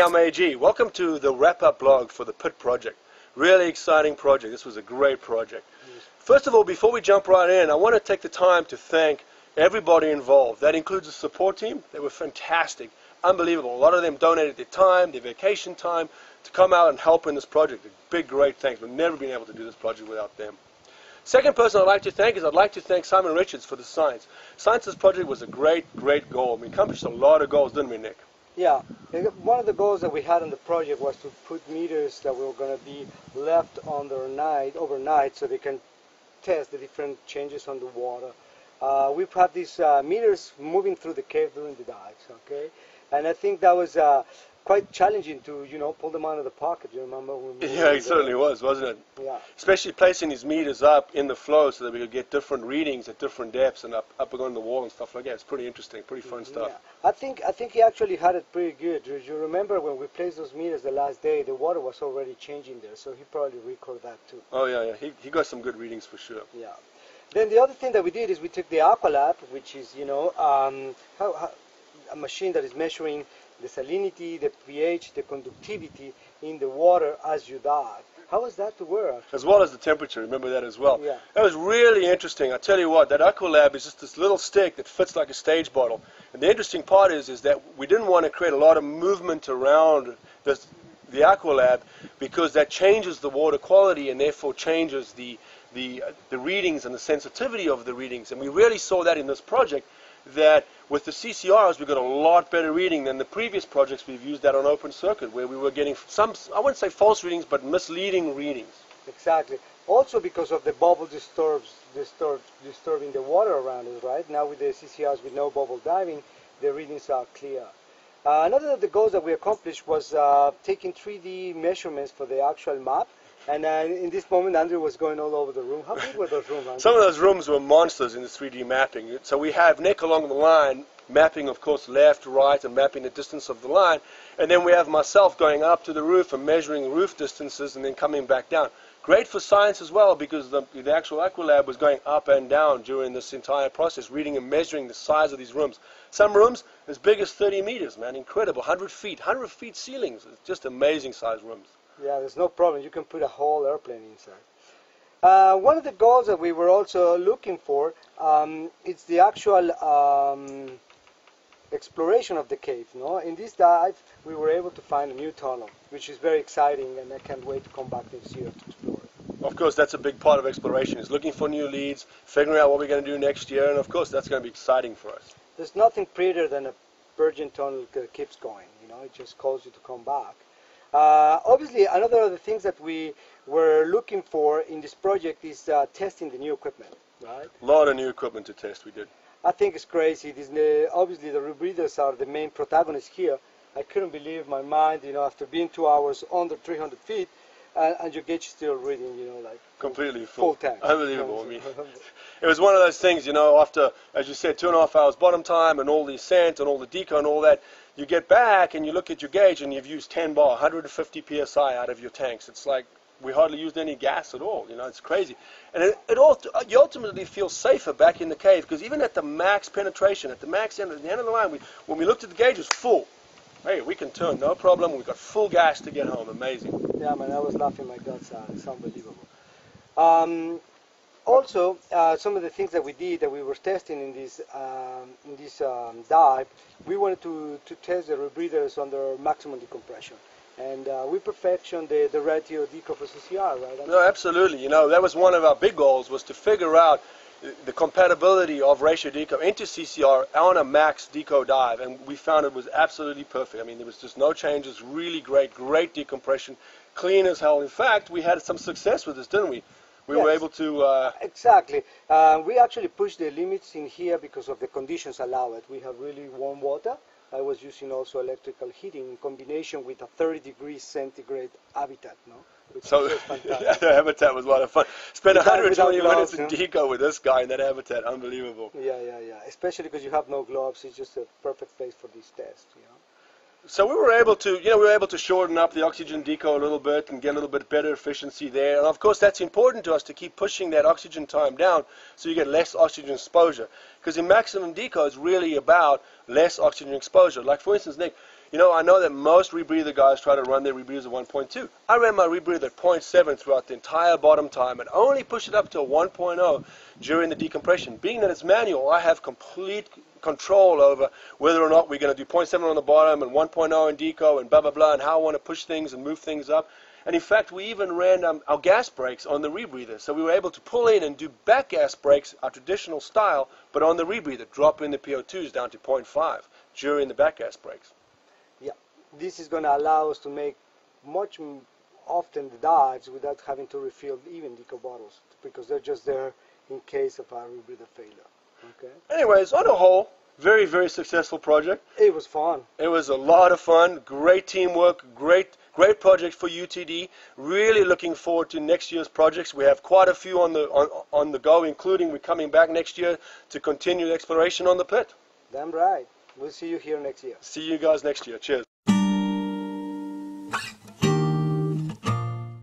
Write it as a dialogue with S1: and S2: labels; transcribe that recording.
S1: Hey, I'm AG. Welcome to the wrap-up blog for the PIT project. Really exciting project. This was a great project. First of all, before we jump right in, I want to take the time to thank everybody involved. That includes the support team. They were fantastic, unbelievable. A lot of them donated their time, their vacation time, to come out and help in this project. A big, great thanks. We've never been able to do this project without them. Second person I'd like to thank is I'd like to thank Simon Richards for the science. Science's project was a great, great goal. We accomplished a lot of goals, didn't we, Nick?
S2: Yeah, one of the goals that we had on the project was to put meters that were going to be left overnight so they can test the different changes on the water. We've had these meters moving through the cave during the dives, okay? And I think that was quite challenging to, pull them out of the pocket. You remember?
S1: Yeah, it certainly was, wasn't it?
S2: Yeah.
S1: Especially placing these meters up in the flow so that we could get different readings at different depths and up against the wall and stuff like that. It's pretty interesting, pretty fun stuff.
S2: Yeah. I think he actually had it pretty good. You remember when we placed those meters the last day, the water was already changing there, so he probably recorded that too.
S1: Oh yeah. He got some good readings for sure.
S2: Yeah. Then the other thing that we did is we took the Aqualab, which is a machine that is measuring the salinity, the pH, the conductivity in the water as you dive. How was that to work?
S1: As well as the temperature, remember that as well.
S2: Yeah.
S1: That was really interesting. I tell you what, that Aqualab is just this little stick that fits like a stage bottle. And the interesting part is that we didn't want to create a lot of movement around the Aqualab because that changes the water quality and therefore changes the readings and the sensitivity of the readings. And we really saw that in this project, that with the CCRs we got a lot better reading than the previous projects we've used that on open circuit, where we were getting some, I wouldn't say false readings, but misleading readings.
S2: Exactly. Also because of the bubble disturbing the water around us, right? Now with the CCRs with no bubble diving, the readings are clear. Another of the goals that we accomplished was taking 3D measurements for the actual map. And in this moment, Andrew was going all over the room. How big were those rooms, Andrew?
S1: Some of those rooms were monsters in the 3D mapping. So we have Nick along the line, mapping, of course, left, right, and mapping the distance of the line. And then we have myself going up to the roof and measuring roof distances and then coming back down. Great for science as well, because the actual Aqualab was going up and down during this entire process, reading and measuring the size of these rooms. Some rooms as big as 30 meters, man, incredible, 100 feet ceilings. It's just amazing size rooms.
S2: Yeah, there's no problem. You can put a whole airplane inside. One of the goals that we were also looking for is the actual exploration of the cave. In this dive, we were able to find a new tunnel, which is very exciting, and I can't wait to come back next year to explore it.
S1: Of course, that's a big part of exploration, is looking for new leads, figuring out what we're going to do next year, and of course, that's going to be exciting for us.
S2: There's nothing prettier than a virgin tunnel that keeps going. It just calls you to come back. Obviously, another of the things that we were looking for in this project is testing the new equipment, right?
S1: A lot of new equipment to test we did.
S2: I think it's crazy. Obviously, the rebreathers are the main protagonists here. I couldn't believe my mind, after being 2 hours under 300 feet, and your gauge is still reading, like
S1: completely full
S2: tank.
S1: Unbelievable. I mean, it was one of those things, after, as you said, 2.5 hours bottom time and all the ascent and all the deco and all that, you get back and you look at your gauge and you've used 10 bar, 150 psi out of your tanks. It's like we hardly used any gas at all. It's crazy. And you ultimately feel safer back in the cave, because even at the max penetration, at the max end, at the end of the line, when we looked at the gauge, it was full. Hey, we can turn, no problem. We got full gas to get home. Amazing.
S2: Yeah, man, I was laughing my guts out. It's unbelievable. Also, some of the things that we did, that we were testing in this dive, we wanted to test the rebreathers under maximum decompression. And we perfected the ratio deco for CCR, right?
S1: No, absolutely. That was one of our big goals, was to figure out the compatibility of ratio deco into CCR on a max deco dive, and we found it was absolutely perfect. I mean, there was just no changes, really great decompression, clean as hell. In fact, we had some success with this, didn't we? We were able to...
S2: Exactly. We actually pushed the limits in here because of the conditions allow it. We have really warm water. I was using also electrical heating in combination with a 30 degrees centigrade habitat,
S1: So yeah, the habitat was a lot of fun. Spent 120 minutes in deco with this guy in that habitat. Unbelievable.
S2: Yeah. Especially because you have no gloves. It's just a perfect place for these tests.
S1: So we were able to, shorten up the oxygen deco a little bit and get a little bit better efficiency there. And of course, that's important to us to keep pushing that oxygen time down so you get less oxygen exposure. Because in maximum deco, it's really about less oxygen exposure. Like for instance, Nick, You know, I know that most rebreather guys try to run their rebreathers at 1.2. I ran my rebreather at 0.7 throughout the entire bottom time and only pushed it up to a 1.0 during the decompression. Being that it's manual, I have complete control over whether or not we're going to do 0.7 on the bottom and 1.0 in deco and blah, blah, blah, and how I want to push things and move things up. And in fact, we even ran our gas brakes on the rebreather. So we were able to pull in and do back gas brakes, our traditional style, but on the rebreather, dropping the PO2s down to 0.5 during the back gas brakes.
S2: Yeah, this is going to allow us to make much often the dives without having to refill even deco bottles because they're just there in case of our rebreather failure. Okay.
S1: Anyways, on the whole, very, very successful project.
S2: It was fun.
S1: It was a lot of fun, great teamwork, great project for UTD. Really looking forward to next year's projects. We have quite a few on the go, including we're coming back next year to continue the exploration on the pit.
S2: Damn right. We'll see you here next year.
S1: See you guys next year. Cheers.